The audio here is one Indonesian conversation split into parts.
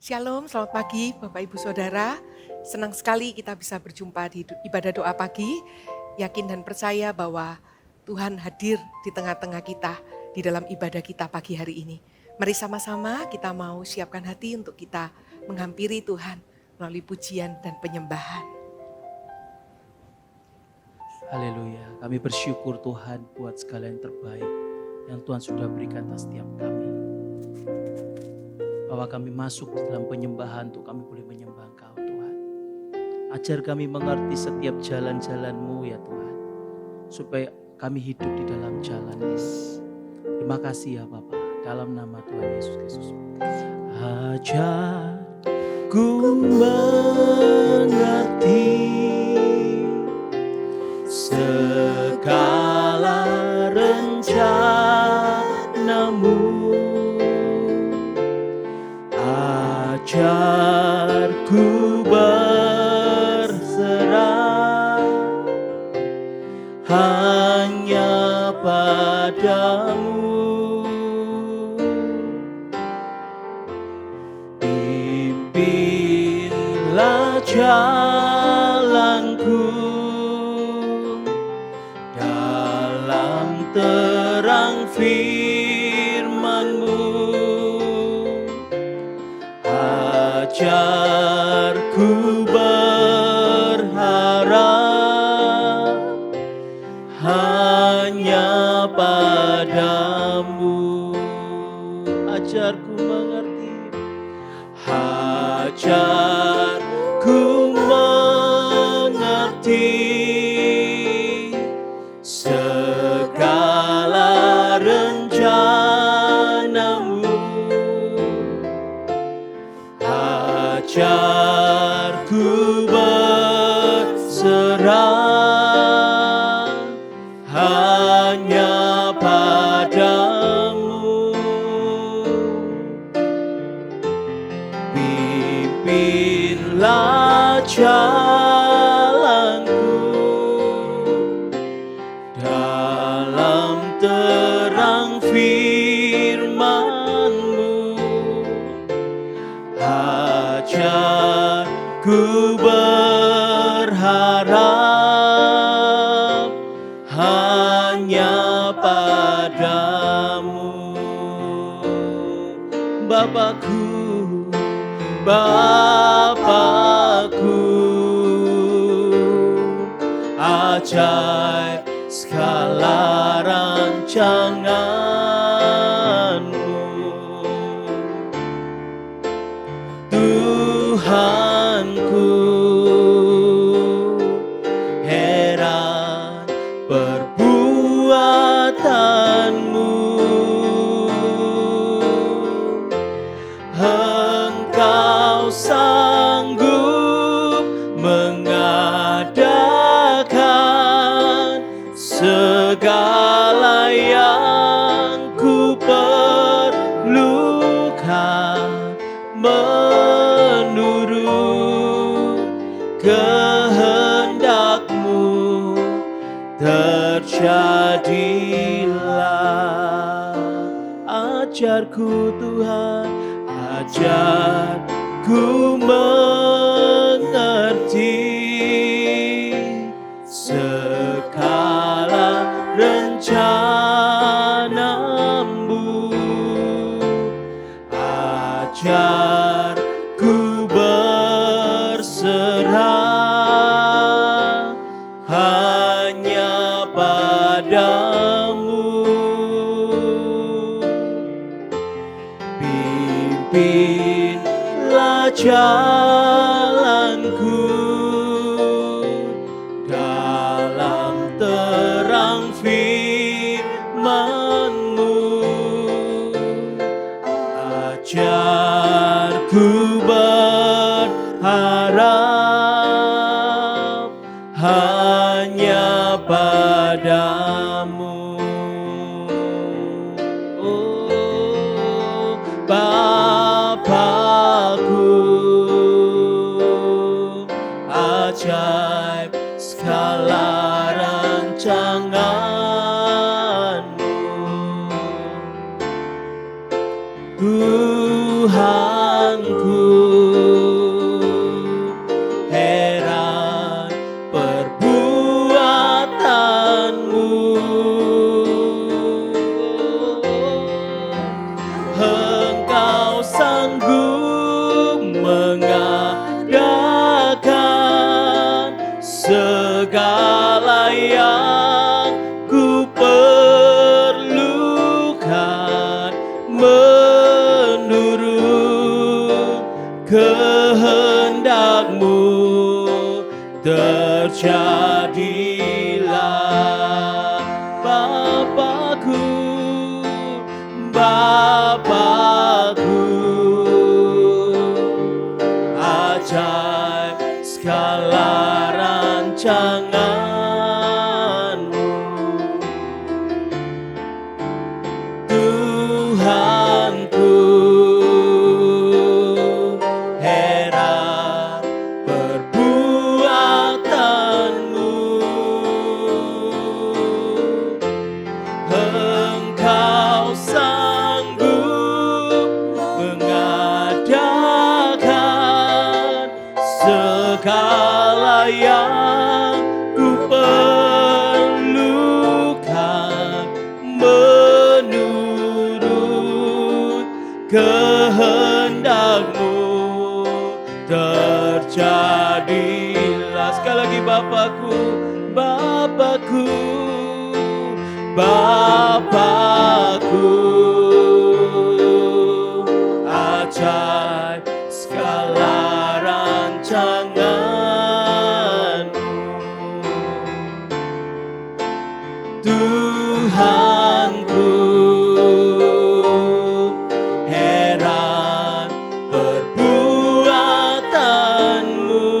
Shalom, selamat pagi Bapak Ibu Saudara. Senang sekali kita bisa berjumpa di ibadah doa pagi. Yakin dan percaya bahwa Tuhan hadir di tengah-tengah kita di dalam ibadah kita pagi hari ini. Mari sama-sama kita mau siapkan hati untuk kita menghampiri Tuhan melalui pujian dan penyembahan. Haleluya, kami bersyukur Tuhan buat segala yang terbaik yang Tuhan sudah berikan atas setiap kami. Bahwa kami masuk di dalam penyembahan untuk kami boleh menyembah Engkau Tuhan. Ajar kami mengerti setiap jalan-jalan-Mu ya Tuhan. Supaya kami hidup di dalam jalan-Mu. Terima kasih ya Bapa, dalam nama Tuhan Yesus Kristus. Ajar ku mengerti segala rencana-Mu. Ajar ku berserah hanya padamu. Pimpinlah jalanku dalam terang firman-Mu. Ajar ku berharap hanya padamu. Ajar ku mengerti, ajar ku mengerti segala rencana-Mu. Ajar ku berserah hanya padamu. Pimpinlah jalanku dalam terang firman-Mu. Ajar ku berharap hanya padamu. Bapakku, Bapakku, ajaib segala rancangan-Mu. Tuhanku, heran perbuatan-Mu. Engkau sanggup mengadakan segala yang ku perlukan menurut kehendak-Mu. Terjadilah. Ajarku Tuhan, ajarku mengerti segala rencana-Mu. Ajarku berserah hanya padamu. Pimpinlah jalanku dalam terang firman-Mu. Ajarku berharap hanya padamu. Oh, Bapakku, ajaib segala rancangan-Mu. Tuhanku, kehendak-Mu terjadilah. Bapakku, Bapakku, ajaib segala rancangan-Mu, Tuhanku, heran perbuatan-Mu. Engkau sanggup mengadakan segala yang ku perlukan menurut kehendak-Mu terjadilah. Sekali lagi, Bapakku, Bapakku, Bapakku, ajaib segala rancangan-Mu, Tuhanku, heran perbuatan-Mu.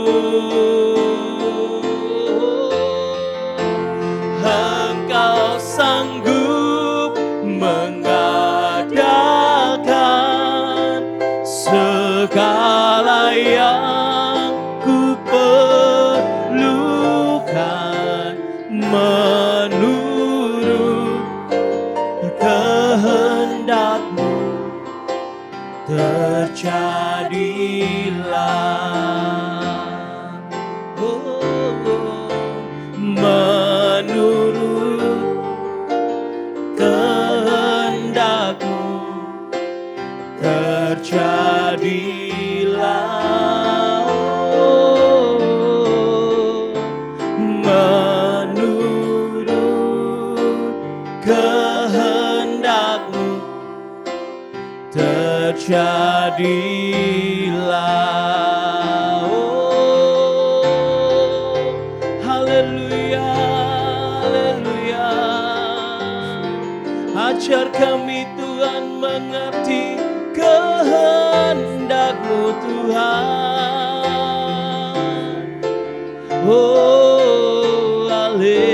Engkau sanggup mengadakan segala yang ku perlukan menurut kehendak-Mu terjadilah. Menurut kehendak-Mu terjadilah. Menurut kehendak-Mu terjadilah. Haleluya, haleluya. Ajar kami Tuhan mengerti kehendak-Mu Tuhan. Oh, haleluya.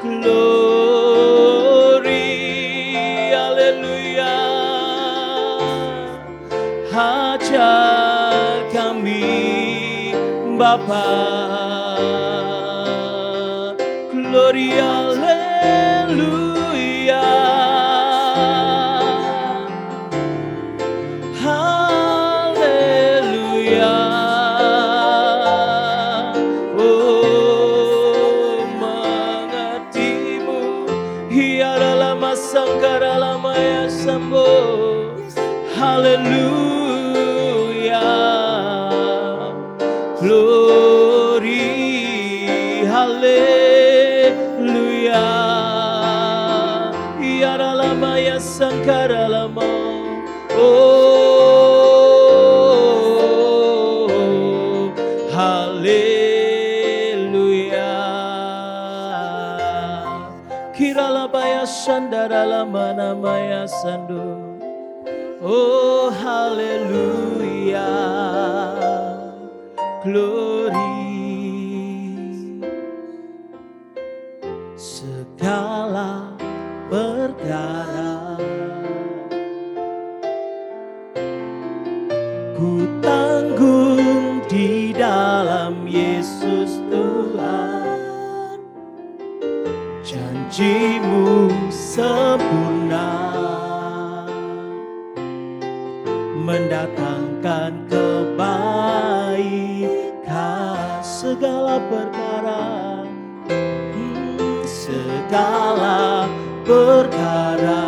Glory, haleluya. Ajar kami Bapa. Glory, haleluya. Haleluya. Oh, mengerti-Mu, hiaralah masangkara lamaya sambo. Haleluya. Glory, haleluya. Hiaralah maya sangkara lama. Oh, haleluya. Kirala baya sandara lama namaya sando. Oh, haleluya. Glory. Segala perkara ku tanggung di dalam Yesus Tuhan. Janji-Mu sempurna, mendatangkan kebaikan. Segala perkara, segala perkara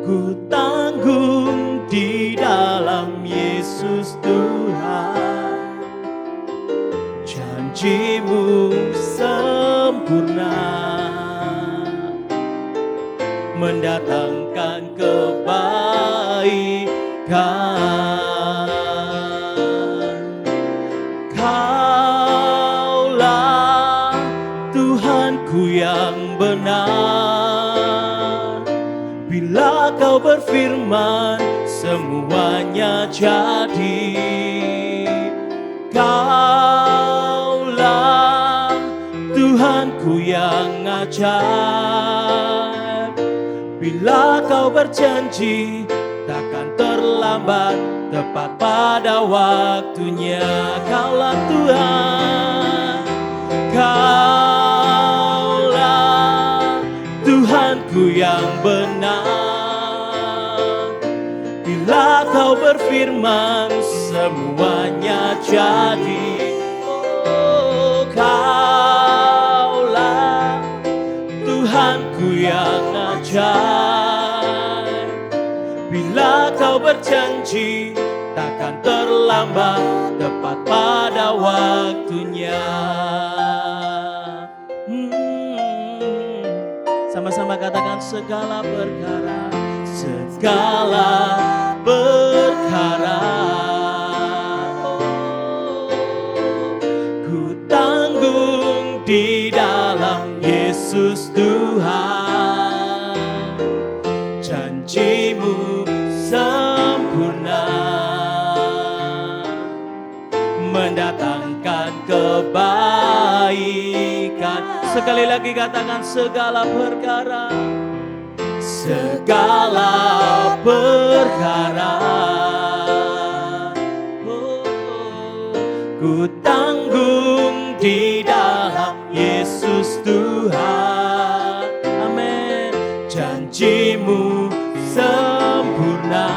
ku tanggung di dalam Yesus Tuhan. Janji-Mu sempurna, mendatangkan kebaikan. Kaulah Tuhanku yang benar. Bila kau berfirman, semuanya jadi. Kaulah Tuhanku yang ajaib. Bila kau berjanji, takkan terlambat, tepat pada waktunya. Kaulah Tuhan, Kaulah Tuhanku yang benar. Bila kau berfirman, semuanya jadi. Oh, Kaulah Tuhanku yang ajaib. Bila kau berjanji, takkan terlambat, tepat pada waktunya. Sama-sama katakan segala perkara, segala perkara. Ku tanggung di dalam Yesus Tuhan. Janjimu sempurna, mendatangkan kebaikan. Sekali lagi katakan segala perkara, segala perkara. Ku tanggung di dalam Yesus Tuhan. Amin. Janjimu sempurna,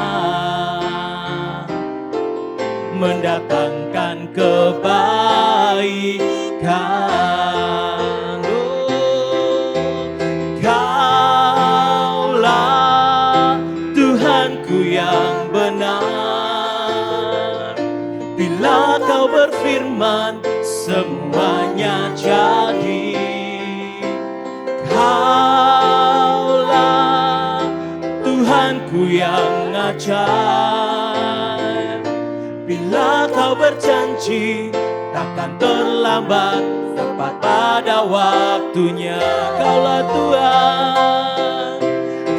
mendatangkan kebaikan. Oh, Kaulah Tuhanku yang benar. Bila kau berfirman, semuanya jadi. Kaulah Tuhanku yang ajaib. Bila kau berjanji, takkan terlambat, tepat pada waktunya. Kaulah Tuhan,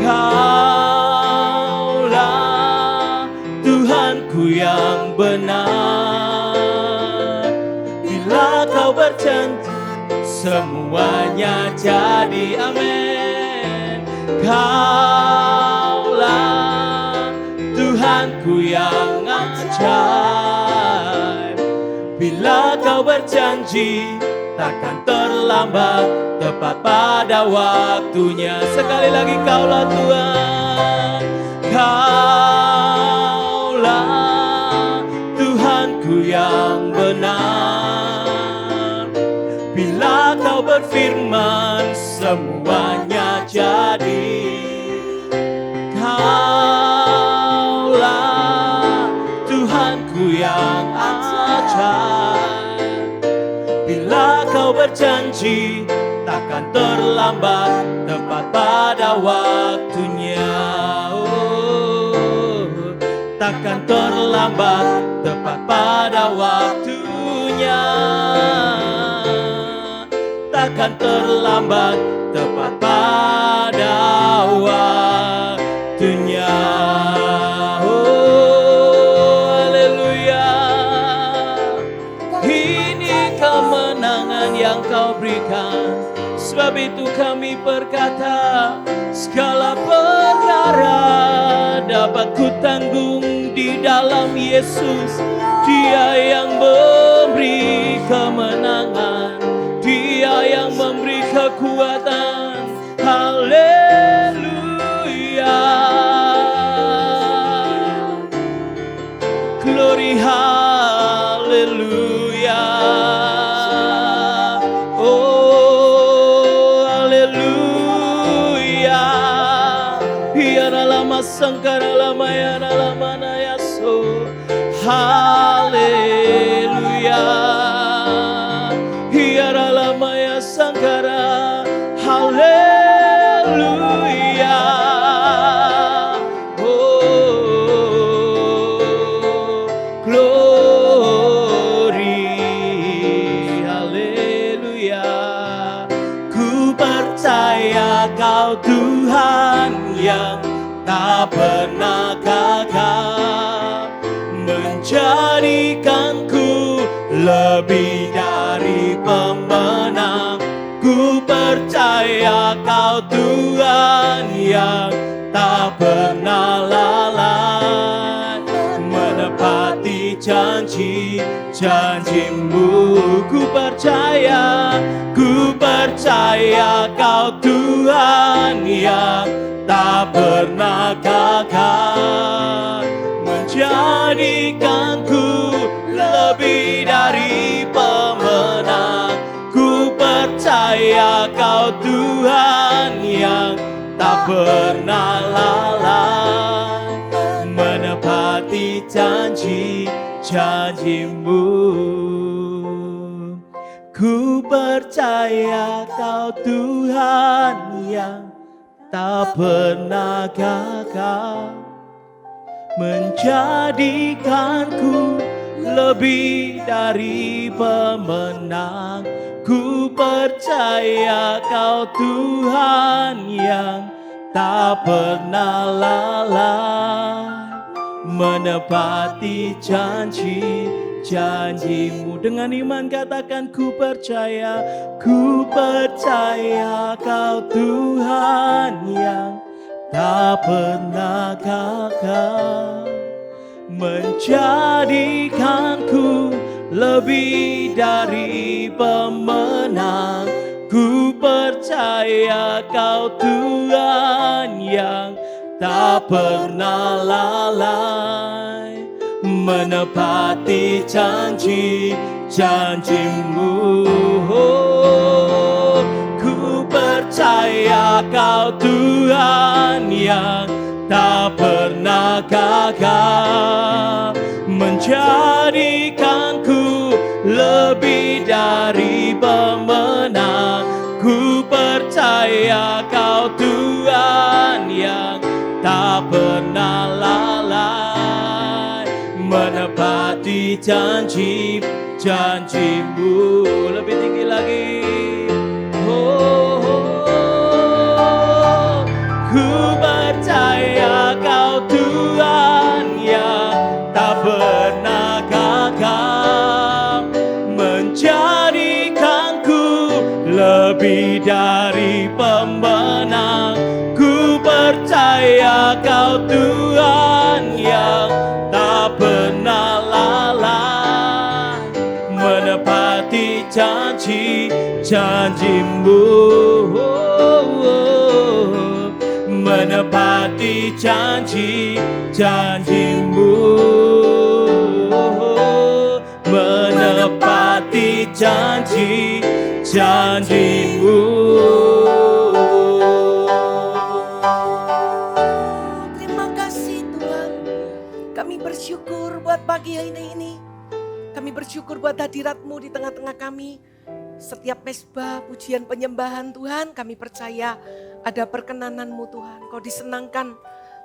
Kaulah Tuhanku yang benar. Bila kau berjanji, semuanya jadi. Amin. Kaulah Tuhanku yang ajaib. Bila kau berjanji, takkan terlambat, tepat pada waktunya. Sekali lagi, Kaulah Tuhan, Kaulah Tuhanku yang benar. Bila kau berfirman, semuanya jadi. Kaulah Tuhanku yang ajaib. Bila kau berjanji, takkan terlambat, tepat pada waktunya. Oh, takkan terlambat, tepat pada waktunya. Takkan terlambat, tepat pada waktunya. Oh, haleluya. Ini kemenangan yang kau berikan. Sebab itu kami berkata, segala perkara dapat ku tanggung di dalam Yesus. Dia yang memberi kemenangan, Dia yang memberi kekuatan. Haleluya. Glory, haleluya. Oh, haleluya. Hiara lama sangkara lama yana lama nayaso. Haleluya. Hiara lama ya sangkara. Haleluya. Kau Tuhan yang tak pernah gagal, menjadikanku lebih dari pemenang. Ku percaya Kau Tuhan yang tak pernah lalai, menepati janji-janjimu. Ku percaya Kau Tuhan yang tak pernah gagal, menjadikanku lebih dari pemenang. Ku percaya Kau Tuhan yang tak pernah lalai, menepati janji-janjimu. Ku percaya Kau Tuhan yang tak pernah gagal, menjadikanku lebih dari pemenang. Ku percaya Kau Tuhan yang tak pernah lalai, menepati janji-janjimu. Dengan iman katakan ku percaya Kau Tuhan yang tak pernah gagal, menjadikanku lebih dari pemenang. Ku percaya Kau Tuhan yang tak pernah lalai, menepati janji-janjimu. Oh, ku percaya Kau Tuhan yang tak pernah gagal, menjadikanku lebih dari pemenang. Ku percaya Kau Tuhan yang tak pernah lalai, menepati janji-janjimu. Lebih tinggi lagi. Ku percaya Kau Tuhan yang tak pernah gagal, menjadikanku lebih dari pemenang. Ku percaya Kau Tuhan yang tak pernah lalai, menepati janji-janjimu. Menepati janji-janjimu, menepati janji-janjimu. Terima kasih Tuhan. Kami bersyukur buat pagi hari ini. Kami bersyukur buat hadirat-Mu di tengah-tengah kami. Setiap mesbah, pujian, penyembahan Tuhan, kami percaya ada perkenanan-Mu Tuhan. Kau disenangkan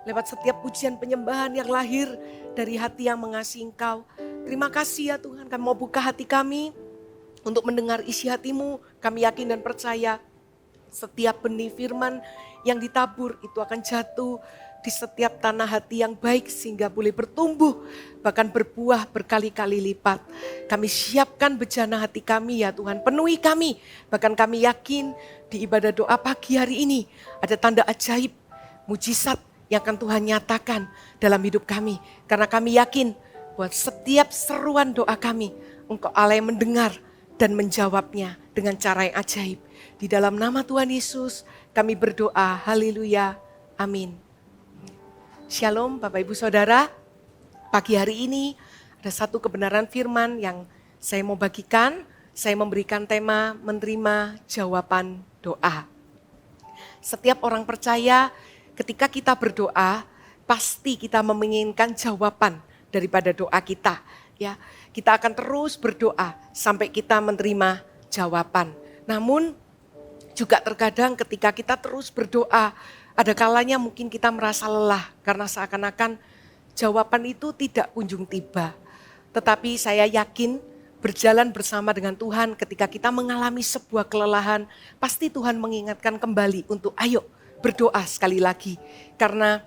lewat setiap pujian penyembahan yang lahir dari hati yang mengasihi Engkau. Terima kasih ya Tuhan, kami mau buka hati kami untuk mendengar isi hati-Mu. Kami yakin dan percaya setiap benih firman yang ditabur itu akan jatuh di setiap tanah hati yang baik sehingga boleh bertumbuh bahkan berbuah berkali-kali lipat. Kami siapkan bejana hati kami ya Tuhan, penuhi kami. Bahkan kami yakin di ibadah doa pagi hari ini ada tanda ajaib, mujizat yang akan Tuhan nyatakan dalam hidup kami. Karena kami yakin buat setiap seruan doa kami, Engkau Allah yang mendengar dan menjawabnya dengan cara yang ajaib. Di dalam nama Tuhan Yesus kami berdoa, haleluya, amin. Shalom Bapak Ibu Saudara, pagi hari ini ada satu kebenaran firman yang saya mau bagikan. Saya memberikan tema menerima jawaban doa. Setiap orang percaya ketika kita berdoa, pasti kita menginginkan jawaban daripada doa kita. Ya, kita akan terus berdoa sampai kita menerima jawaban. Namun juga terkadang ketika kita terus berdoa, ada kalanya mungkin kita merasa lelah karena seakan-akan jawaban itu tidak kunjung tiba. Tetapi saya yakin berjalan bersama dengan Tuhan, ketika kita mengalami sebuah kelelahan, pasti Tuhan mengingatkan kembali untuk ayo berdoa sekali lagi. Karena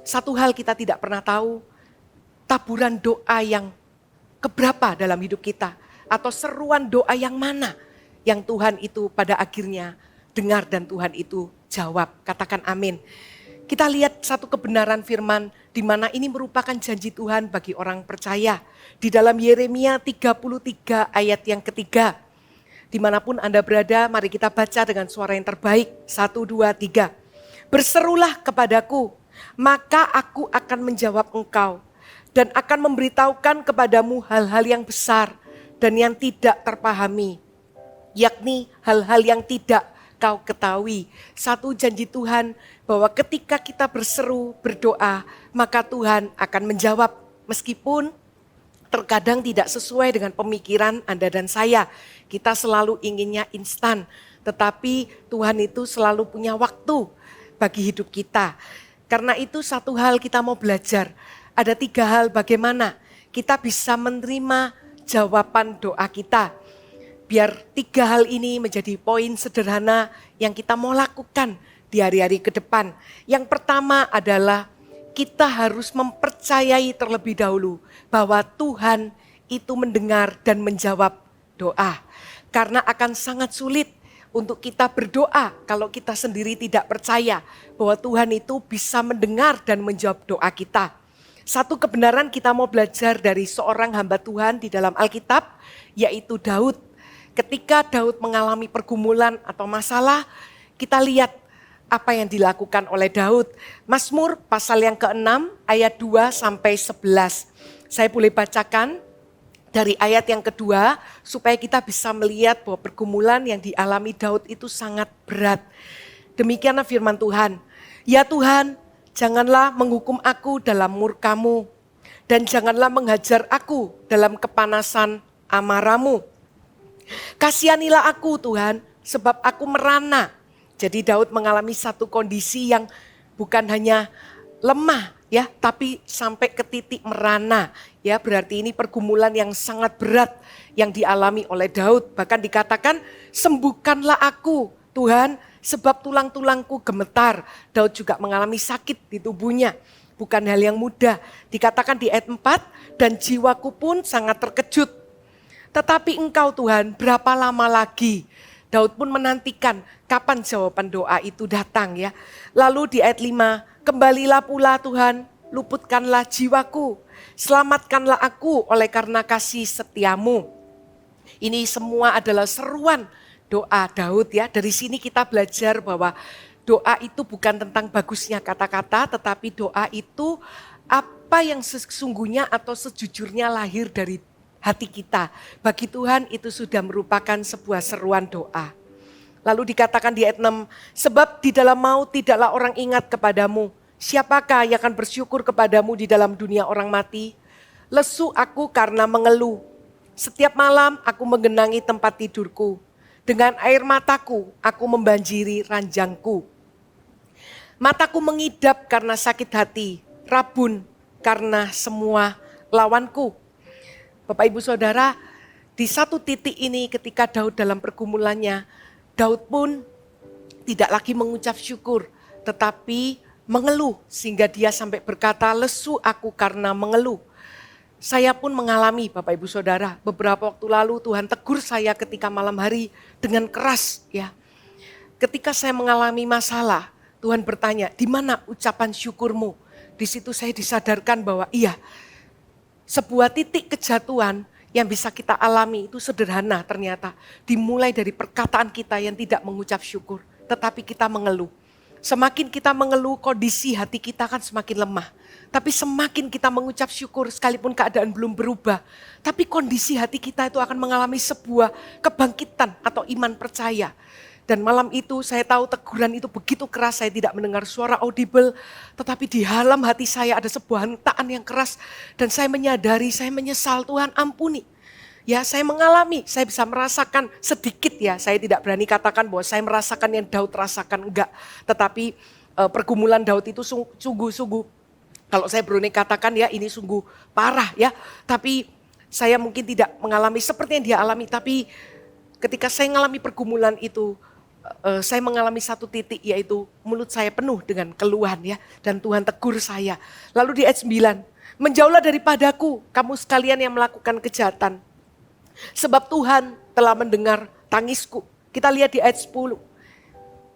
satu hal kita tidak pernah tahu, taburan doa yang keberapa dalam hidup kita, atau seruan doa yang mana yang Tuhan itu pada akhirnya dengar dan Tuhan itu jawab. Katakan amin. Kita lihat satu kebenaran firman di mana ini merupakan janji Tuhan bagi orang percaya. Di dalam Yeremia 33 ayat yang ketiga. Dimanapun Anda berada, mari kita baca dengan suara yang terbaik. 1, 2, 3. Berserulah kepadaku, maka aku akan menjawab engkau. Dan akan memberitahukan kepadamu hal-hal yang besar dan yang tidak terpahami. Yakni hal-hal yang tidak kau ketahui. Satu janji Tuhan bahwa ketika kita berseru, berdoa, maka Tuhan akan menjawab. Meskipun terkadang tidak sesuai dengan pemikiran Anda dan saya. Kita selalu inginnya instan. Tetapi Tuhan itu selalu punya waktu bagi hidup kita. Karena itu satu hal kita mau belajar. Ada 3 hal bagaimana kita bisa menerima jawaban doa kita. Biar 3 hal ini menjadi poin sederhana yang kita mau lakukan di hari-hari ke depan. Yang pertama adalah kita harus mempercayai terlebih dahulu bahwa Tuhan itu mendengar dan menjawab doa. Karena akan sangat sulit untuk kita berdoa kalau kita sendiri tidak percaya bahwa Tuhan itu bisa mendengar dan menjawab doa kita. Satu kebenaran kita mau belajar dari seorang hamba Tuhan di dalam Alkitab, yaitu Daud. Ketika Daud mengalami pergumulan atau masalah, kita lihat apa yang dilakukan oleh Daud. Mazmur pasal yang ke-6 ayat 2 sampai 11. Saya boleh bacakan dari ayat yang kedua supaya kita bisa melihat bahwa pergumulan yang dialami Daud itu sangat berat. Demikianlah firman Tuhan. Ya Tuhan, janganlah menghukum aku dalam murka-Mu dan janganlah menghajar aku dalam kepanasan amarah-Mu. Kasihanilah aku Tuhan, sebab aku merana. Jadi Daud mengalami satu kondisi yang bukan hanya lemah ya, tapi sampai ke titik merana. Ya, berarti ini pergumulan yang sangat berat yang dialami oleh Daud. Bahkan dikatakan, sembuhkanlah aku Tuhan, sebab tulang-tulangku gemetar. Daud juga mengalami sakit di tubuhnya. Bukan hal yang mudah. Dikatakan di ayat 4, dan jiwaku pun sangat terkejut. Tetapi engkau Tuhan, berapa lama lagi? Daud pun menantikan kapan jawaban doa itu datang ya. Lalu di ayat 5, kembalilah pula Tuhan, luputkanlah jiwaku, selamatkanlah aku oleh karena kasih setiamu. Ini semua adalah seruan doa Daud ya. Dari sini kita belajar bahwa doa itu bukan tentang bagusnya kata-kata, tetapi doa itu apa yang sesungguhnya atau sejujurnya lahir dari hati kita. Bagi Tuhan itu sudah merupakan sebuah seruan doa. Lalu dikatakan di ayat 6, sebab di dalam maut tidaklah orang ingat kepadamu. Siapakah yang akan bersyukur kepadamu di dalam dunia orang mati? Lesu aku karena mengeluh. Setiap malam aku menggenangi tempat tidurku. Dengan air mataku aku membanjiri ranjangku. Mataku mengidap karena sakit hati, rabun karena semua lawanku. Bapak Ibu Saudara, di satu titik ini ketika Daud dalam pergumulannya, Daud pun tidak lagi mengucap syukur, tetapi mengeluh sehingga dia sampai berkata, lesu aku karena mengeluh. Saya pun mengalami Bapak Ibu Saudara, beberapa waktu lalu Tuhan tegur saya ketika malam hari dengan keras ya. Ketika saya mengalami masalah, Tuhan bertanya, di mana ucapan syukurmu? Di situ saya disadarkan bahwa iya, sebuah titik kejatuhan yang bisa kita alami itu sederhana ternyata. Dimulai dari perkataan kita yang tidak mengucap syukur, tetapi kita mengeluh. Semakin kita mengeluh, kondisi hati kita kan semakin lemah. Tapi semakin kita mengucap syukur sekalipun keadaan belum berubah, tapi kondisi hati kita itu akan mengalami sebuah kebangkitan atau iman percaya. Dan malam itu saya tahu teguran itu begitu keras, saya tidak mendengar suara audible. Tetapi di dalam hati saya ada sebuah hentaan yang keras. Dan saya menyadari, saya menyesal, Tuhan ampuni. Ya, saya mengalami, saya bisa merasakan sedikit ya. Saya tidak berani katakan bahwa saya merasakan yang Daud rasakan, enggak. Tetapi pergumulan Daud itu sungguh-sungguh, kalau saya berani katakan ya ini sungguh parah ya. Tapi saya mungkin tidak mengalami seperti yang dia alami, tapi ketika saya mengalami pergumulan itu, saya mengalami satu titik, yaitu mulut saya penuh dengan keluhan ya. Dan Tuhan tegur saya. Lalu di ayat 9, menjauhlah daripadaku kamu sekalian yang melakukan kejahatan. Sebab Tuhan telah mendengar tangisku. Kita lihat di ayat 10.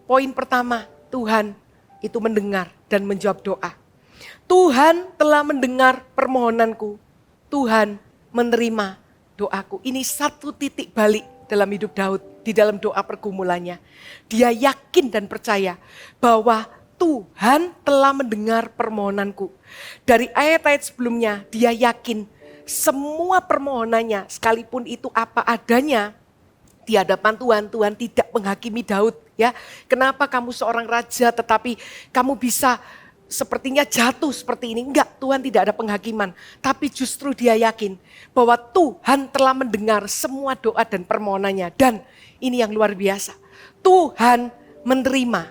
Poin pertama, Tuhan itu mendengar dan menjawab doa. Tuhan telah mendengar permohonanku. Tuhan menerima doaku. Ini satu titik balik dalam hidup Daud di dalam doa pergumulannya. Dia yakin dan percaya bahwa Tuhan telah mendengar permohonanku. Dari ayat-ayat sebelumnya dia yakin semua permohonannya sekalipun itu apa adanya di hadapan Tuhan, Tuhan tidak menghakimi Daud ya. Kenapa kamu seorang raja tetapi kamu bisa sepertinya jatuh seperti ini? Enggak, Tuhan tidak ada penghakiman. Tapi justru dia yakin bahwa Tuhan telah mendengar semua doa dan permohonannya. Dan ini yang luar biasa, Tuhan menerima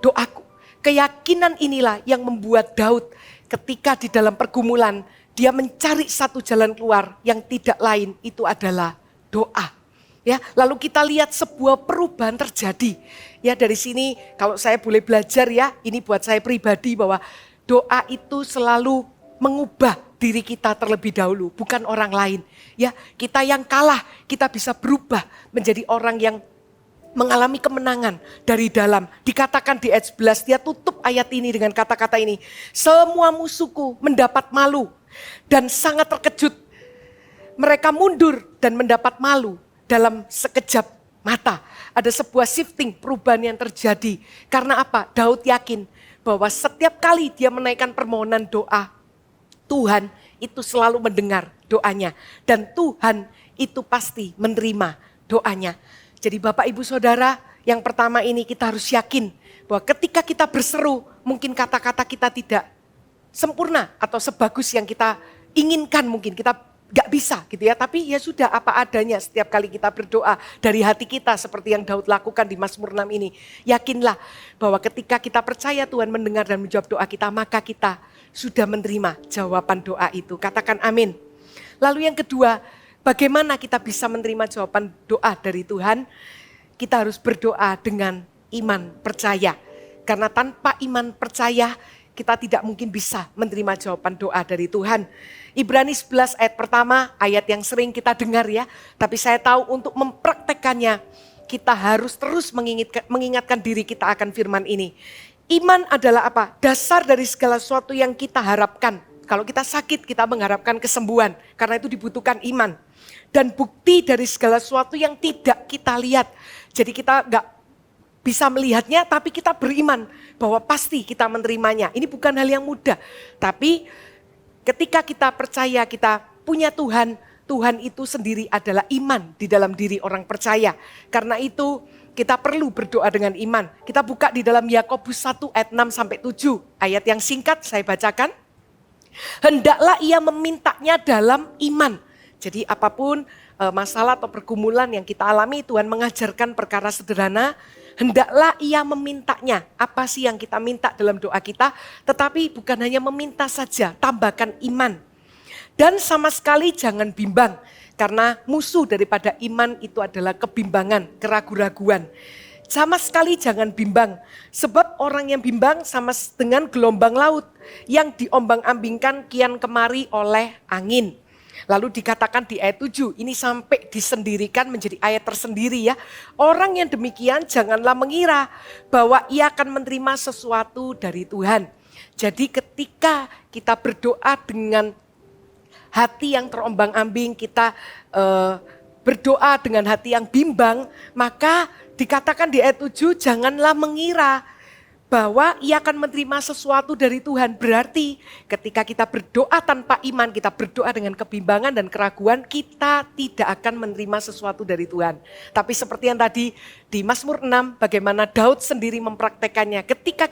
doaku. Keyakinan inilah yang membuat Daud ketika di dalam pergumulan, dia mencari satu jalan keluar yang tidak lain, itu adalah doa. Ya, lalu kita lihat sebuah perubahan terjadi. Ya, dari sini kalau saya boleh belajar ya, ini buat saya pribadi bahwa doa itu selalu mengubah diri kita terlebih dahulu, bukan orang lain. Ya, kita yang kalah, kita bisa berubah menjadi orang yang mengalami kemenangan dari dalam. Dikatakan di ayat 11, dia tutup ayat ini dengan kata-kata ini. Semua musuhku mendapat malu dan sangat terkejut. Mereka mundur dan mendapat malu. Dalam sekejap mata ada sebuah shifting, perubahan yang terjadi. Karena apa? Daud yakin bahwa setiap kali dia menaikkan permohonan doa, Tuhan itu selalu mendengar doanya. Dan Tuhan itu pasti menerima doanya. Jadi Bapak Ibu Saudara, yang pertama ini kita harus yakin bahwa ketika kita berseru, mungkin kata-kata kita tidak sempurna atau sebagus yang kita inginkan, mungkin kita gak bisa gitu ya, tapi ya sudah apa adanya setiap kali kita berdoa dari hati kita seperti yang Daud lakukan di Mazmur 6 ini. Yakinlah bahwa ketika kita percaya Tuhan mendengar dan menjawab doa kita, maka kita sudah menerima jawaban doa itu. Katakan amin. Lalu yang kedua, bagaimana kita bisa menerima jawaban doa dari Tuhan? Kita harus berdoa dengan iman percaya. Karena tanpa iman percaya, kita tidak mungkin bisa menerima jawaban doa dari Tuhan. Ibrani 11 ayat pertama, ayat yang sering kita dengar ya. Tapi saya tahu untuk mempraktekannya, kita harus terus mengingatkan diri kita akan firman ini. Iman adalah apa? Dasar dari segala sesuatu yang kita harapkan. Kalau kita sakit, kita mengharapkan kesembuhan. Karena itu dibutuhkan iman. Dan bukti dari segala sesuatu yang tidak kita lihat. Jadi kita gak bisa melihatnya, tapi kita beriman bahwa pasti kita menerimanya. Ini bukan hal yang mudah. Tapi ketika kita percaya kita punya Tuhan, Tuhan itu sendiri adalah iman di dalam diri orang percaya. Karena itu kita perlu berdoa dengan iman. Kita buka di dalam Yakobus 1 ayat 6-7. Ayat yang singkat saya bacakan. Hendaklah ia memintanya dalam iman. Jadi apapun masalah atau pergumulan yang kita alami, Tuhan mengajarkan perkara sederhana. Hendaklah ia memintanya. Apa sih yang kita minta dalam doa kita? Tetapi bukan hanya meminta saja, tambahkan iman. Dan sama sekali jangan bimbang. Karena musuh daripada iman itu adalah kebimbangan, keraguan-raguan. Sama sekali jangan bimbang. Sebab orang yang bimbang sama dengan gelombang laut yang diombang-ambingkan kian kemari oleh angin. Lalu dikatakan di ayat 7, ini sampai disendirikan menjadi ayat tersendiri ya. Orang yang demikian janganlah mengira bahwa ia akan menerima sesuatu dari Tuhan. Jadi ketika kita berdoa dengan hati yang terombang-ambing, kita berdoa dengan hati yang bimbang, maka dikatakan di ayat 7, janganlah mengira bahwa ia akan menerima sesuatu dari Tuhan. Berarti ketika kita berdoa tanpa iman, kita berdoa dengan kebimbangan dan keraguan, kita tidak akan menerima sesuatu dari Tuhan. Tapi seperti yang tadi di Mazmur 6, bagaimana Daud sendiri mempraktekannya. Ketika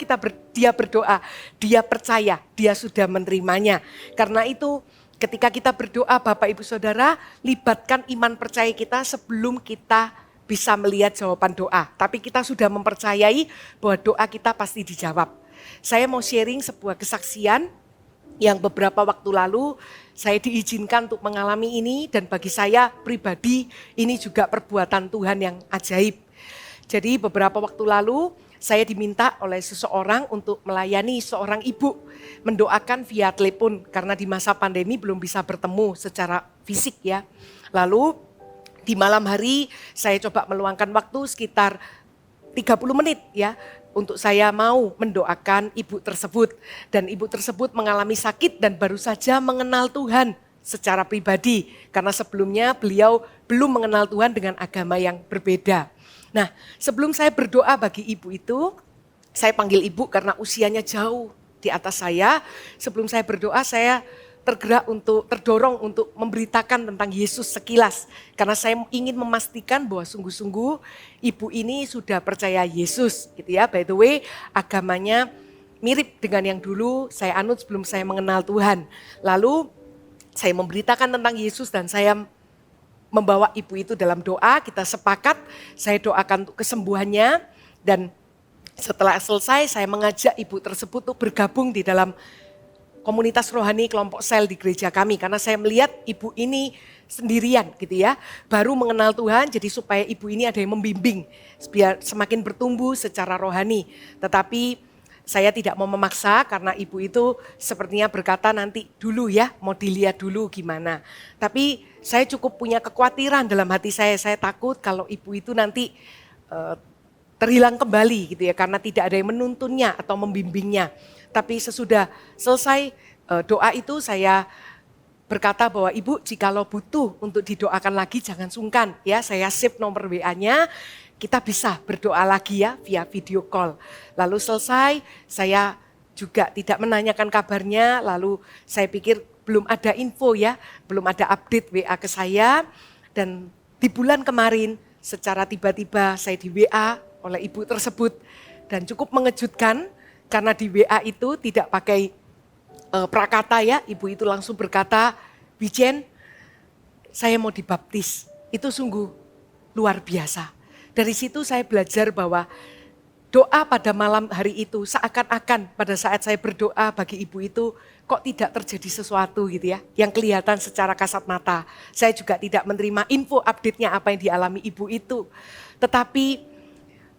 dia berdoa, dia percaya, dia sudah menerimanya. Karena itu ketika kita berdoa, Bapak Ibu Saudara, libatkan iman percaya kita sebelum kita bisa melihat jawaban doa. Tapi kita sudah mempercayai bahwa doa kita pasti dijawab. Saya mau sharing sebuah kesaksian yang beberapa waktu lalu saya diizinkan untuk mengalami ini, dan bagi saya pribadi ini juga perbuatan Tuhan yang ajaib. Jadi beberapa waktu lalu saya diminta oleh seseorang untuk melayani seorang ibu, mendoakan via telepon karena di masa pandemi belum bisa bertemu secara fisik ya. Lalu di malam hari saya coba meluangkan waktu sekitar 30 menit ya, untuk saya mau mendoakan ibu tersebut. Dan ibu tersebut mengalami sakit dan baru saja mengenal Tuhan secara pribadi. Karena sebelumnya beliau belum mengenal Tuhan dengan agama yang berbeda. Nah, sebelum saya berdoa bagi ibu itu, saya panggil ibu karena usianya jauh di atas saya. Sebelum saya berdoa, saya terdorong untuk memberitakan tentang Yesus sekilas. Karena saya ingin memastikan bahwa sungguh-sungguh ibu ini sudah percaya Yesus gitu ya. By the way, agamanya mirip dengan yang dulu saya anut sebelum saya mengenal Tuhan. Lalu saya memberitakan tentang Yesus dan saya membawa ibu itu dalam doa. Kita sepakat, saya doakan untuk kesembuhannya, dan setelah selesai saya mengajak ibu tersebut untuk bergabung di dalam komunitas rohani kelompok sel di gereja kami, karena saya melihat ibu ini sendirian gitu ya, baru mengenal Tuhan, jadi supaya ibu ini ada yang membimbing biar semakin bertumbuh secara rohani. Tetapi saya tidak mau memaksa karena ibu itu sepertinya berkata nanti dulu ya, mau dilihat dulu gimana. Tapi saya cukup punya kekhawatiran dalam hati saya takut kalau ibu itu nanti terhilang kembali gitu ya, karena tidak ada yang menuntunnya atau membimbingnya. Tapi sesudah selesai doa itu saya berkata bahwa ibu jikalau butuh untuk didoakan lagi jangan sungkan ya, saya save nomor WA-nya, kita bisa berdoa lagi ya via video call. Lalu selesai saya juga tidak menanyakan kabarnya, lalu saya pikir belum ada info ya, belum ada update WA ke saya. Dan di bulan kemarin secara tiba-tiba saya di WA oleh ibu tersebut, dan cukup mengejutkan. Karena di WA itu tidak pakai prakata ya, ibu itu langsung berkata, Wijen, saya mau dibaptis. Itu sungguh luar biasa. Dari situ saya belajar bahwa doa pada malam hari itu seakan-akan pada saat saya berdoa bagi ibu itu kok tidak terjadi sesuatu gitu ya, yang kelihatan secara kasat mata. Saya juga tidak menerima info update-nya apa yang dialami ibu itu. Tetapi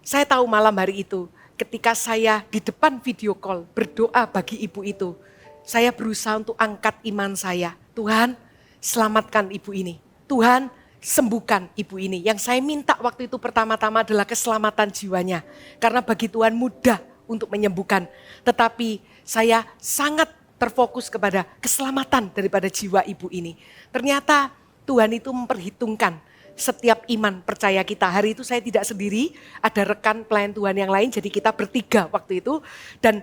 saya tahu malam hari itu, ketika saya di depan video call berdoa bagi ibu itu, saya berusaha untuk angkat iman saya. Tuhan, selamatkan ibu ini. Tuhan, sembuhkan ibu ini. Yang saya minta waktu itu pertama-tama adalah keselamatan jiwanya. Karena bagi Tuhan mudah untuk menyembuhkan. Tetapi saya sangat terfokus kepada keselamatan daripada jiwa ibu ini. Ternyata Tuhan itu memperhitungkan setiap iman percaya kita. Hari itu saya tidak sendiri, ada rekan pelayan Tuhan yang lain, jadi kita bertiga waktu itu. Dan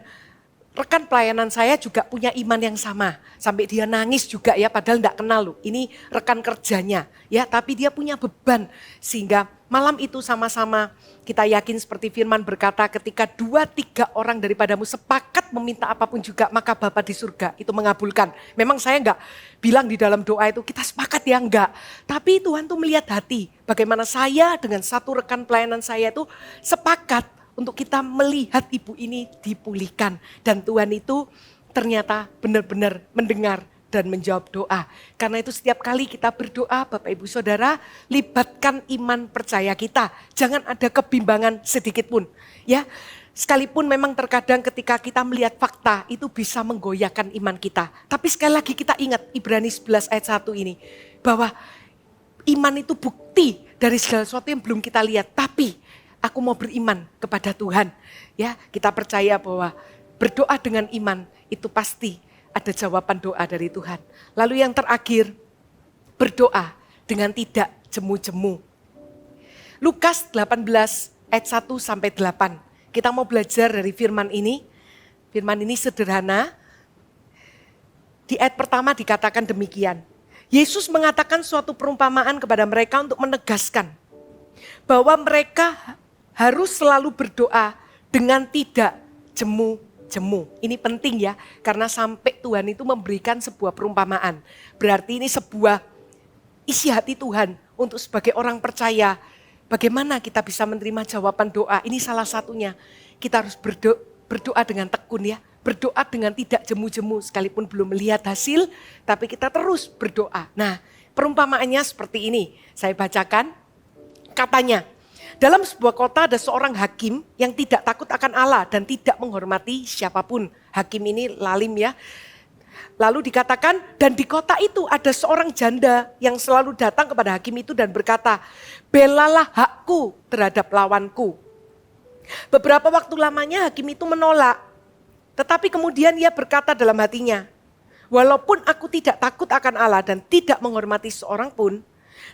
rekan pelayanan saya juga punya iman yang sama. Sampai dia nangis juga ya, padahal enggak kenal loh. Ini rekan kerjanya ya, tapi dia punya beban. Sehingga malam itu sama-sama kita yakin seperti firman berkata, ketika 2-3 orang daripadamu sepakat meminta apapun juga, maka Bapa di surga itu mengabulkan. Memang saya enggak bilang di dalam doa itu kita sepakat ya, enggak. Tapi Tuhan tuh melihat hati. Bagaimana saya dengan satu rekan pelayanan saya itu sepakat untuk kita melihat ibu ini dipulihkan. Dan Tuhan itu ternyata benar-benar mendengar dan menjawab doa. Karena itu setiap kali kita berdoa, Bapak Ibu Saudara, libatkan iman percaya kita. Jangan ada kebimbangan sedikit pun. Ya, sekalipun memang terkadang ketika kita melihat fakta itu bisa menggoyahkan iman kita. Tapi sekali lagi kita ingat Ibrani 11 ayat 1 ini, bahwa iman itu bukti dari segala sesuatu yang belum kita lihat. Tapi aku mau beriman kepada Tuhan. Ya, kita percaya bahwa berdoa dengan iman itu pasti ada jawaban doa dari Tuhan. Lalu yang terakhir, berdoa dengan tidak jemu-jemu. Lukas 18 ayat 1 sampai 8. Kita mau belajar dari firman ini. Firman ini sederhana. Di ayat pertama dikatakan demikian. Yesus mengatakan suatu perumpamaan kepada mereka untuk menegaskan bahwa mereka harus selalu berdoa dengan tidak jemu-jemu. Ini penting ya, karena sampai Tuhan itu memberikan sebuah perumpamaan. Berarti ini sebuah isi hati Tuhan untuk sebagai orang percaya. Bagaimana kita bisa menerima jawaban doa? Ini salah satunya. Kita harus berdoa dengan tekun ya. berdoa dengan tidak jemu-jemu sekalipun belum melihat hasil, tapi kita terus berdoa. Nah, perumpamaannya seperti ini, saya bacakan. Katanya, dalam sebuah kota ada seorang hakim yang tidak takut akan Allah dan tidak menghormati siapapun. Hakim ini lalim ya. Lalu dikatakan, dan di kota itu ada seorang janda yang selalu datang kepada hakim itu dan berkata, belalah hakku terhadap lawanku. Beberapa waktu lamanya hakim itu menolak. Tetapi kemudian ia berkata dalam hatinya, walaupun aku tidak takut akan Allah dan tidak menghormati seorang pun,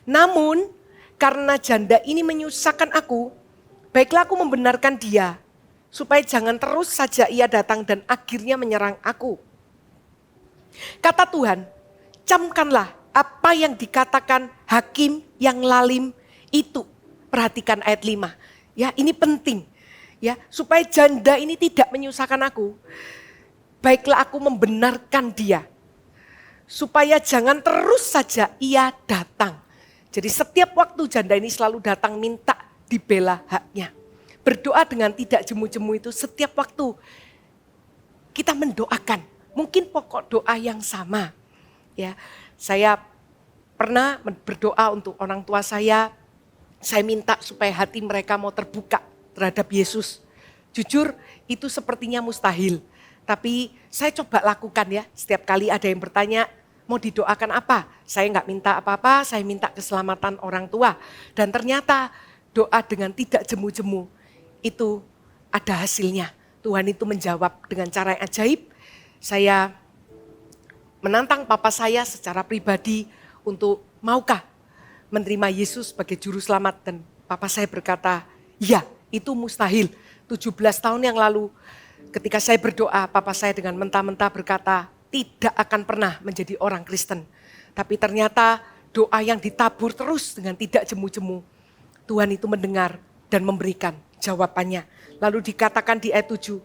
namun karena janda ini menyusahkan aku, baiklah aku membenarkan dia, supaya jangan terus saja ia datang dan akhirnya menyerang aku. Kata Tuhan, camkanlah apa yang dikatakan hakim yang lalim itu. Perhatikan ayat 5. Ya, ini penting. Ya, supaya janda ini tidak menyusahkan aku. Baiklah aku membenarkan dia. Supaya jangan terus saja ia datang. Jadi setiap waktu janda ini selalu datang minta dibela haknya. Berdoa dengan tidak jemu-jemu itu setiap waktu kita mendoakan. Mungkin pokok doa yang sama. Ya, saya pernah berdoa untuk orang tua saya. Saya minta supaya hati mereka mau terbuka terhadap Yesus. Jujur itu sepertinya mustahil. Tapi saya coba lakukan ya. Setiap kali ada yang bertanya mau didoakan apa? Saya nggak minta apa-apa, saya minta keselamatan orang tua. Dan ternyata doa dengan tidak jemu-jemu itu ada hasilnya. Tuhan itu menjawab dengan cara yang ajaib. Saya menantang papa saya secara pribadi untuk maukah menerima Yesus sebagai juru selamat. Dan papa saya berkata, ya itu mustahil. 17 tahun yang lalu ketika saya berdoa, papa saya dengan mentah-mentah berkata, tidak akan pernah menjadi orang Kristen. Tapi ternyata doa yang ditabur terus dengan tidak jemu-jemu, Tuhan itu mendengar dan memberikan jawabannya. Lalu dikatakan di ayat 7,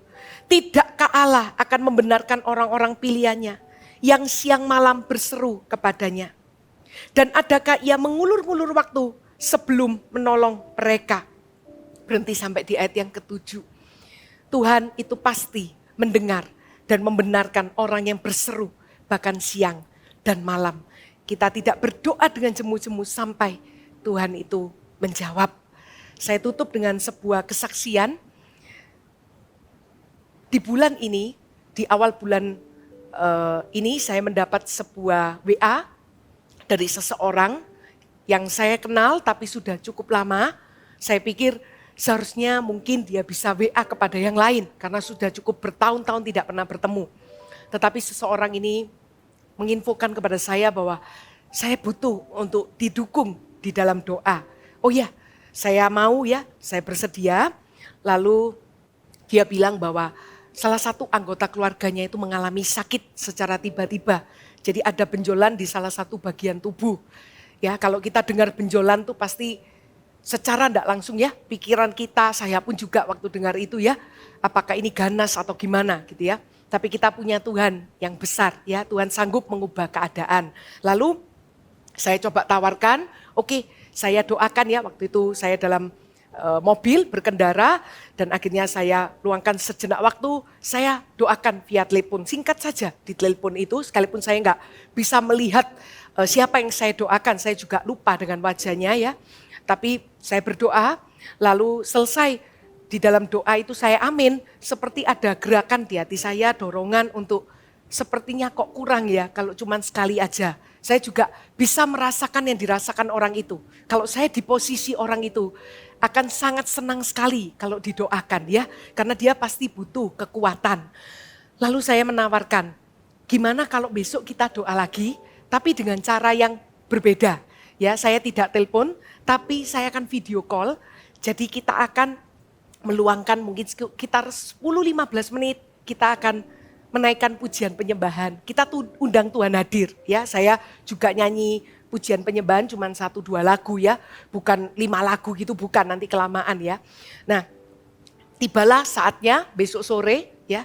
tidakkah Allah akan membenarkan orang-orang pilihannya yang siang malam berseru kepadanya? Dan adakah ia mengulur-ngulur waktu sebelum menolong mereka? Berhenti sampai di ayat yang ke-7. Tuhan itu pasti mendengar dan membenarkan orang yang berseru bahkan siang dan malam. Kita tidak berdoa dengan jemu-jemu sampai Tuhan itu menjawab. Saya tutup dengan sebuah kesaksian. Di bulan ini, di awal bulan ini saya mendapat sebuah WA dari seseorang yang saya kenal tapi sudah cukup lama. Saya pikir seharusnya mungkin dia bisa WA kepada yang lain karena sudah cukup bertahun-tahun tidak pernah bertemu. Tetapi seseorang ini menginfokan kepada saya bahwa saya butuh untuk didukung di dalam doa. Oh ya, saya mau ya, saya bersedia. Lalu dia bilang bahwa salah satu anggota keluarganya itu mengalami sakit secara tiba-tiba. Jadi ada benjolan di salah satu bagian tubuh. Ya, kalau kita dengar benjolan tuh pasti secara tidak langsung ya, pikiran kita, saya pun juga waktu dengar itu ya, apakah ini ganas atau gimana gitu ya. Tapi kita punya Tuhan yang besar ya, Tuhan sanggup mengubah keadaan. Lalu saya coba tawarkan, oke, saya doakan ya, waktu itu saya dalam mobil berkendara dan akhirnya saya luangkan sejenak waktu, saya doakan via telepon, singkat saja di telepon itu, sekalipun saya nggak bisa melihat siapa yang saya doakan, saya juga lupa dengan wajahnya ya. Tapi saya berdoa, lalu selesai di dalam doa itu saya amin, seperti ada gerakan di hati saya, dorongan untuk sepertinya kok kurang ya kalau cuma sekali aja. Saya juga bisa merasakan yang dirasakan orang itu. Kalau saya di posisi orang itu akan sangat senang sekali kalau didoakan ya, karena dia pasti butuh kekuatan. Lalu saya menawarkan, gimana kalau besok kita doa lagi, tapi dengan cara yang berbeda. Ya, saya tidak telepon, tapi saya akan video call. Jadi kita akan meluangkan mungkin sekitar 10-15 menit, kita akan menaikkan pujian penyembahan. Kita undang Tuhan hadir. Ya, saya juga nyanyi pujian penyembahan cuma 1-2 lagu ya, bukan 5 lagu gitu, bukan, nanti kelamaan ya. Nah, tibalah saatnya besok sore ya,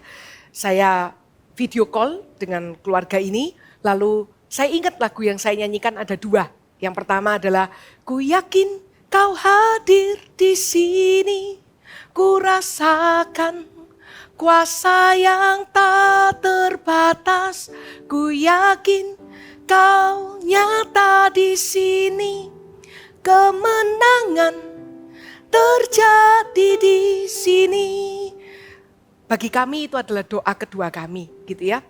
saya video call dengan keluarga ini, lalu saya ingat lagu yang saya nyanyikan ada 2. Yang pertama adalah, ku yakin kau hadir di sini, ku rasakan kuasa yang tak terbatas, ku yakin kau nyata di sini. Kemenangan terjadi di sini. Bagi kami itu adalah doa kedua kami, gitu ya.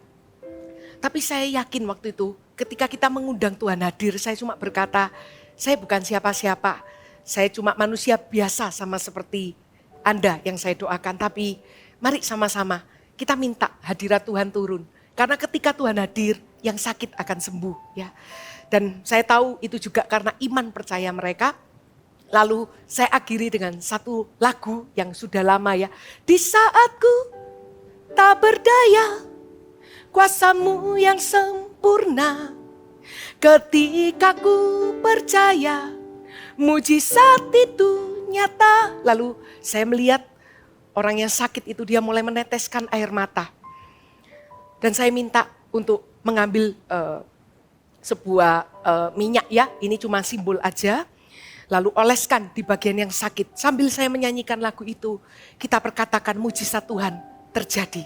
Tapi saya yakin waktu itu ketika kita mengundang Tuhan hadir, saya cuma berkata, saya bukan siapa-siapa. Saya cuma manusia biasa sama seperti Anda yang saya doakan. Tapi mari sama-sama kita minta hadirat Tuhan turun. Karena ketika Tuhan hadir, yang sakit akan sembuh, ya. Dan saya tahu itu juga karena iman percaya mereka. Lalu saya akhiri dengan satu lagu yang sudah lama, ya. Di saatku tak berdaya, kuasa-Mu yang sempurna. Ketika ku percaya, mujizat itu nyata. Lalu saya melihat orang yang sakit itu dia mulai meneteskan air mata. Dan saya minta untuk mengambil sebuah minyak, ya, ini cuma simbol aja. Lalu oleskan di bagian yang sakit. Sambil saya menyanyikan lagu itu, kita perkatakan mujizat Tuhan terjadi.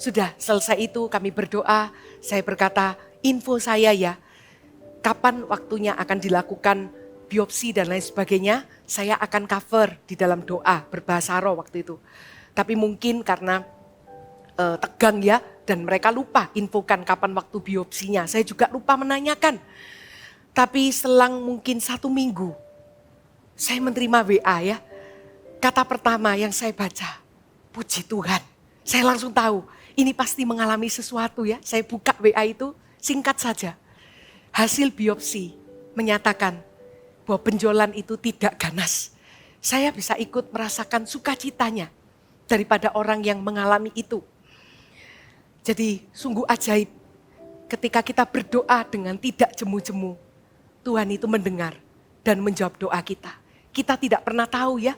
Sudah selesai itu kami berdoa, saya berkata info saya ya, kapan waktunya akan dilakukan biopsi dan lain sebagainya, saya akan cover di dalam doa berbahasa roh waktu itu. Tapi mungkin karena tegang ya, dan mereka lupa infokan kapan waktu biopsinya. Saya juga lupa menanyakan. Tapi selang mungkin 1 minggu, saya menerima WA ya. Kata pertama yang saya baca, puji Tuhan. Saya langsung tahu, ini pasti mengalami sesuatu ya. Saya buka WA itu, singkat saja. Hasil biopsi menyatakan bahwa benjolan itu tidak ganas. Saya bisa ikut merasakan sukacitanya daripada orang yang mengalami itu. Jadi sungguh ajaib ketika kita berdoa dengan tidak jemu-jemu. Tuhan itu mendengar dan menjawab doa kita. Kita tidak pernah tahu ya,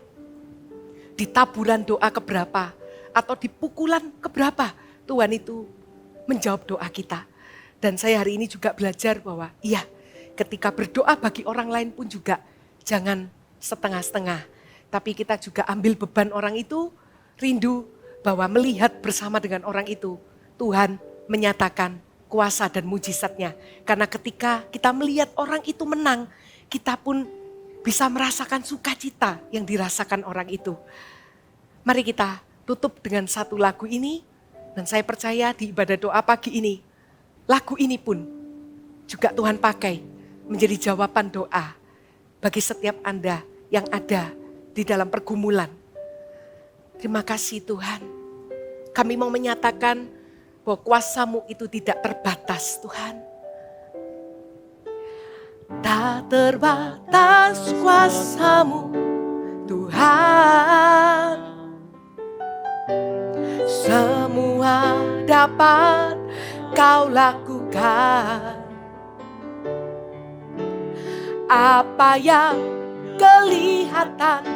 di taburan doa keberapa atau di pukulan keberapa Tuhan itu menjawab doa kita. Dan saya hari ini juga belajar bahwa iya, ketika berdoa bagi orang lain pun juga jangan setengah-setengah. Tapi kita juga ambil beban orang itu, rindu bahwa melihat bersama dengan orang itu, Tuhan menyatakan kuasa dan mujizatnya. Karena ketika kita melihat orang itu menang, kita pun bisa merasakan sukacita yang dirasakan orang itu. Mari kita tutup dengan satu lagu ini. Dan saya percaya di ibadah doa pagi ini, lagu ini pun juga Tuhan pakai menjadi jawaban doa bagi setiap Anda yang ada di dalam pergumulan. Terima kasih Tuhan. Kami mau menyatakan bahwa kuasa-Mu itu tidak terbatas Tuhan. Tak terbatas kuasa-Mu Tuhan. Semua dapat Kau lakukan. Apa yang kelihatan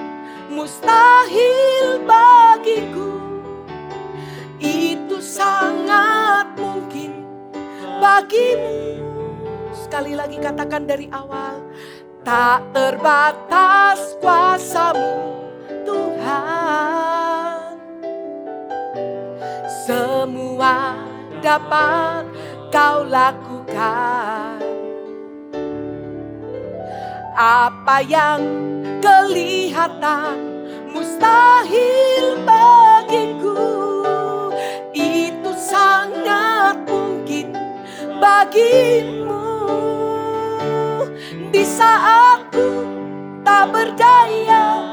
mustahil bagiku, itu sangat mungkin bagimu. Sekali lagi katakan dari awal. Tak terbatas kuasa-Mu Tuhan. Semua dapat Kau lakukan. Apa yang kelihatan mustahil bagiku, itu sangat mungkin bagimu. Di saat ku tak berdaya,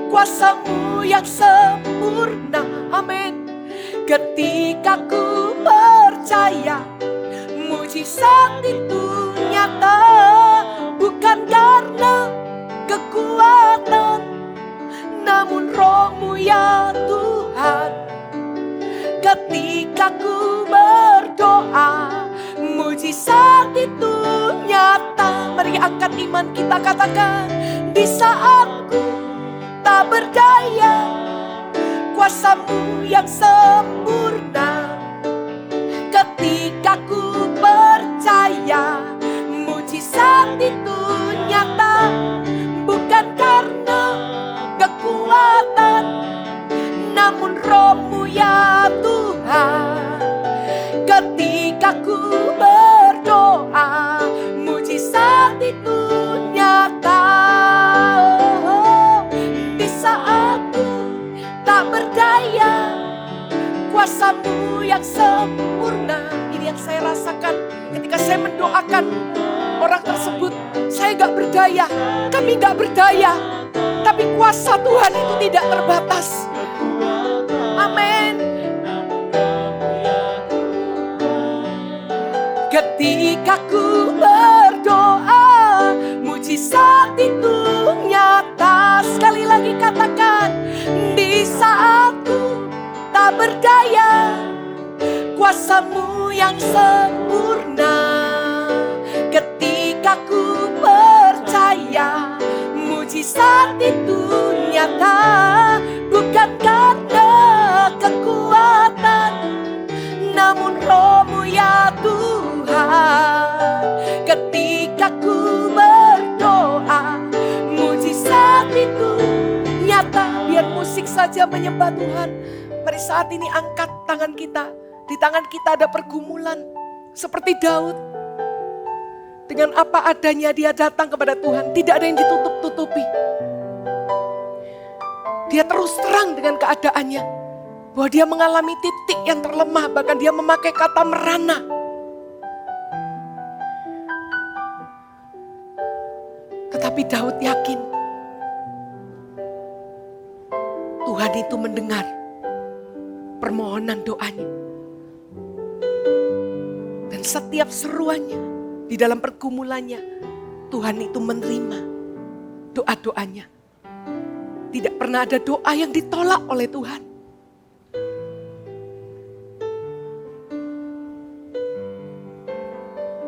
kuasa-Mu yang sempurna. Amin. Ketika ku percaya, mujizat itu nyata. Bukan karena kekuatan, namun Roh-Mu ya Tuhan. Ketika ku berdoa, mujizat itu nyata. Mari angkat iman kita, katakan. Di saat ku tak berdaya, kuasa-Mu yang sempurna. Ketika ku percaya, mujizat itu nyata. Bukan karena kekuatan, namun Roh-Mu kuasa-Mu yang sempurna. Ini yang saya rasakan ketika saya mendoakan orang tersebut. Saya gak berdaya, kami gak berdaya, tapi kuasa Tuhan itu tidak terbatas. Amin. Ketika ku berdoa, mujizat itu nyata. Sekali lagi katakan, di saat ku tak berdaya, kuasa-Mu yang sempurna. Ketika ku percaya, mujizat itu nyata. Bukan karena kekuatan, namun Roh-Mu ya Tuhan. Ketika ku berdoa, mujizat itu nyata. Biar musik saja menyembah Tuhan. Mari saat ini angkat tangan kita. Di tangan kita ada pergumulan. Seperti Daud. Dengan apa adanya dia datang kepada Tuhan. Tidak ada yang ditutup-tutupi. Dia terus terang dengan keadaannya. Bahwa dia mengalami titik yang terlemah. Bahkan dia memakai kata merana. Tetapi Daud yakin. Tuhan itu mendengar permohonan doanya. Dan setiap seruannya di dalam pergumulannya, Tuhan itu menerima doa-doanya. Tidak pernah ada doa yang ditolak oleh Tuhan.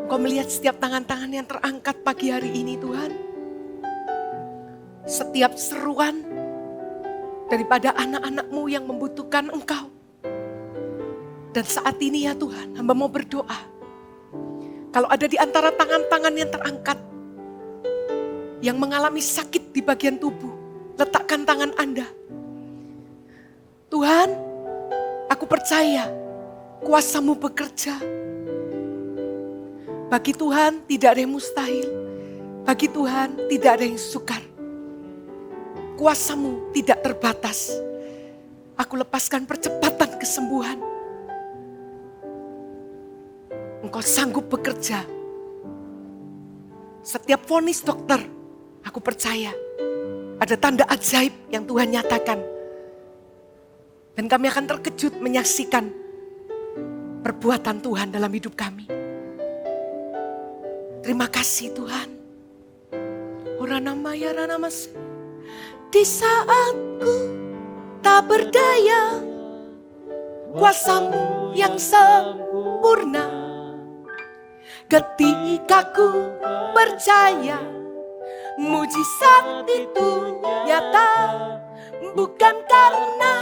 Engkau melihat setiap tangan-tangan yang terangkat pagi hari ini Tuhan. Setiap seruan daripada anak-anak-Mu yang membutuhkan Engkau. Dan saat ini ya Tuhan, hamba mau berdoa. Kalau ada di antara tangan-tangan yang terangkat, yang mengalami sakit di bagian tubuh, letakkan tangan Anda. Tuhan, aku percaya kuasa-Mu bekerja. Bagi Tuhan tidak ada yang mustahil. Bagi Tuhan tidak ada yang sukar. Kuasa-Mu tidak terbatas. Aku lepaskan percepatan kesembuhan. Engkau sanggup bekerja. Setiap vonis dokter, aku percaya ada tanda ajaib yang Tuhan nyatakan. Dan kami akan terkejut menyaksikan perbuatan Tuhan dalam hidup kami. Terima kasih Tuhan. Oranamaya ranamas. Di saat ku tak berdaya, kuasa-Mu yang sempurna. Ketika ku percaya, mujizat itu nyata. Bukan karena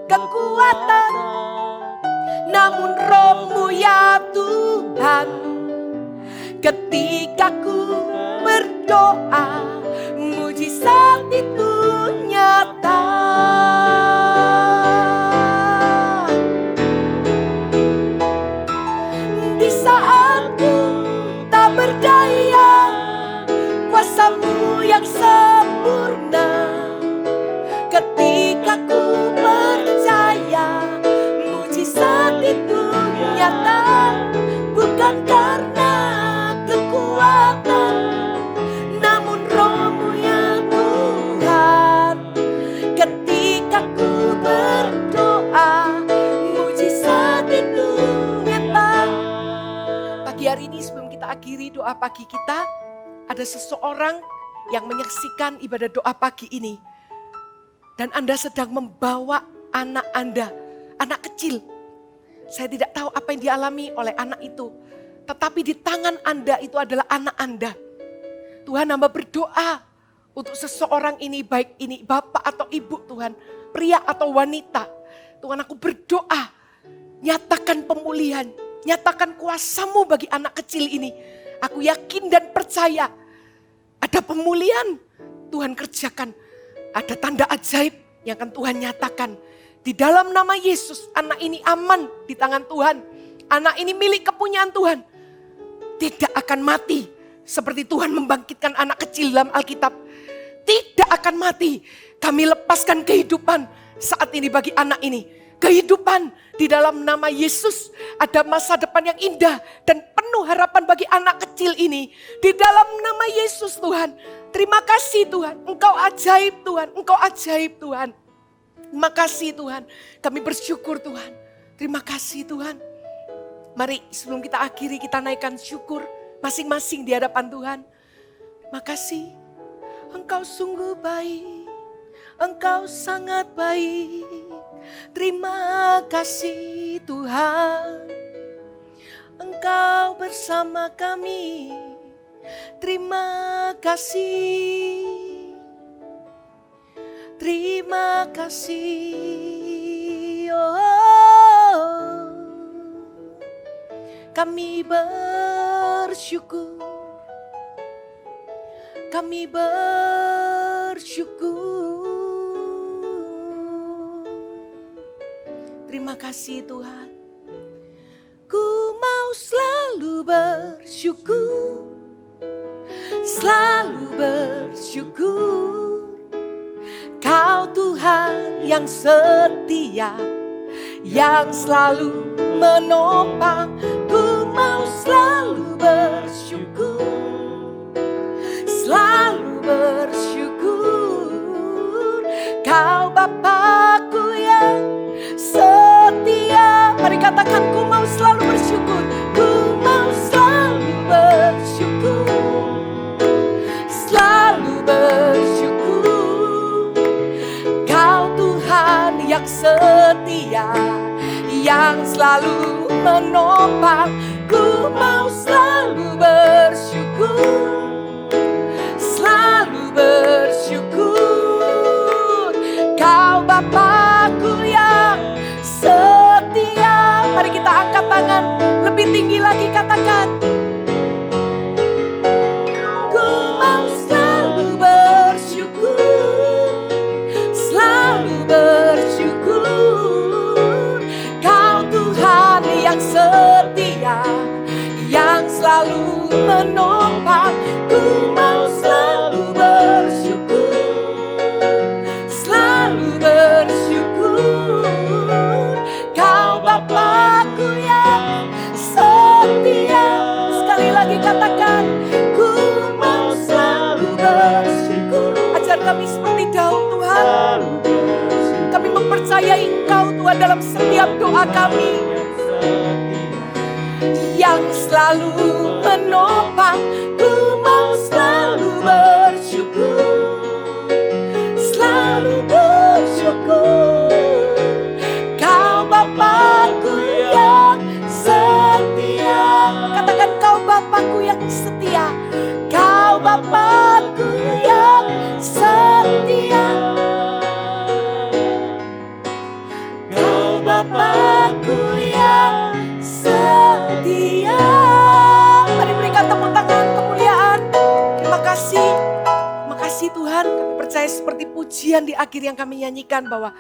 kekuatan, namun Roh-Mu ya Tuhan. Ketika ku berdoa, mujizat itu nyata. Di saat ku tak berdaya, kuasa-Mu yang sempurna. Ketika ku percaya, mujizat itu nyata. Bukan karena kekuatan, namun Roh-Mu ya Tuhan. Ketika ku berdoa, mujizat itu nyata. Pagi hari ini sebelum kita akhiri doa pagi kita, ada seseorang yang menyaksikan ibadah doa pagi ini. Dan Anda sedang membawa anak Anda, anak kecil. Saya tidak tahu apa yang dialami oleh anak itu. Tetapi di tangan Anda itu adalah anak Anda. Tuhan, hamba berdoa untuk seseorang ini, baik ini bapak atau ibu Tuhan, pria atau wanita. Tuhan, aku berdoa, nyatakan pemulihan, nyatakan kuasa-Mu bagi anak kecil ini. Aku yakin dan percaya ada pemulihan Tuhan kerjakan. Ada tanda ajaib yang akan Tuhan nyatakan. Di dalam nama Yesus, anak ini aman di tangan Tuhan. Anak ini milik kepunyaan Tuhan. Tidak akan mati seperti Tuhan membangkitkan anak kecil dalam Alkitab. Tidak akan mati. Kami lepaskan kehidupan saat ini bagi anak ini. kehidupan di dalam nama Yesus. Ada masa depan yang indah dan penuh harapan bagi anak kecil ini. Di dalam nama Yesus Tuhan. Terima kasih Tuhan, Engkau ajaib Tuhan, Engkau ajaib Tuhan. Terima kasih Tuhan, kami bersyukur Tuhan. Terima kasih Tuhan. Mari sebelum kita akhiri kita naikkan syukur masing-masing di hadapan Tuhan. Terima kasih, Engkau sungguh baik, Engkau sangat baik. Terima kasih Tuhan, Engkau bersama kami. Terima kasih, terima kasih. Oh, kami bersyukur, kami bersyukur. Terima kasih Tuhan. Ku mau selalu bersyukur, selalu bersyukur. Kau Tuhan yang setia, yang selalu menopang. Ku mau selalu bersyukur, selalu bersyukur. Kau Bapakku yang setia. Mari katakan, ku mau selalu bersyukur, ku mau selalu bersyukur, selalu bersyukur. Kau Tuhan yang setia, yang selalu menopang. Ku mau selalu bersyukur, selalu bersyukur. Kau Bapakku yang setia. Mari kita angkat tangan lebih tinggi lagi, katakan, ku mau selalu bersyukur, selalu bersyukur. Kau Tuhan yang setia, yang selalu menopang. Ku mau selalu bersyukur, selalu bersyukur. Kau Bapakku yang setia. Sekali lagi katakan, ku mau selalu bersyukur. Ajar kami seperti Daud Tuhan. Kami mempercayai Engkau Tuhan dalam setiap doa kami, yang selalu menopang. Ku mau selalu bersyukur, selalu bersyukur. Kau Bapakku yang setia. Katakan, kau Bapakku yang setia, kau Bapakku yang setia, kau Bapakku yang setia. Mari berikan tepuk tangan kemuliaan. Terima kasih. Terima kasih Tuhan. Kami percaya seperti pujian di akhir yang kami nyanyikan bahwa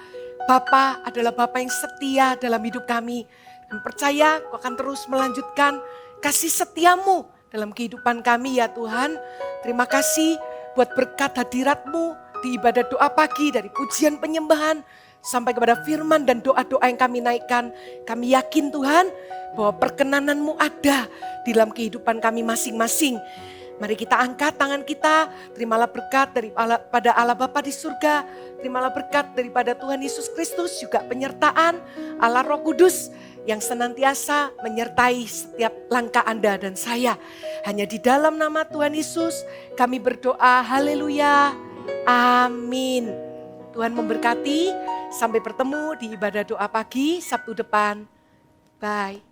Bapa adalah Bapa yang setia dalam hidup kami. Kami percaya Kau akan terus melanjutkan kasih setiamu dalam kehidupan kami ya Tuhan. Terima kasih buat berkat hadirat-Mu di ibadah doa pagi, dari pujian penyembahan sampai kepada firman dan doa-doa yang kami naikkan. Kami yakin Tuhan bahwa perkenanan-Mu ada di dalam kehidupan kami masing-masing. Mari kita angkat tangan kita, terimalah berkat daripada Allah Bapa di surga, terimalah berkat daripada Tuhan Yesus Kristus, juga penyertaan Allah Roh Kudus yang senantiasa menyertai setiap langkah Anda dan saya. Hanya di dalam nama Tuhan Yesus kami berdoa, haleluya, amin. Tuhan memberkati, sampai bertemu di ibadah doa pagi Sabtu depan. Bye.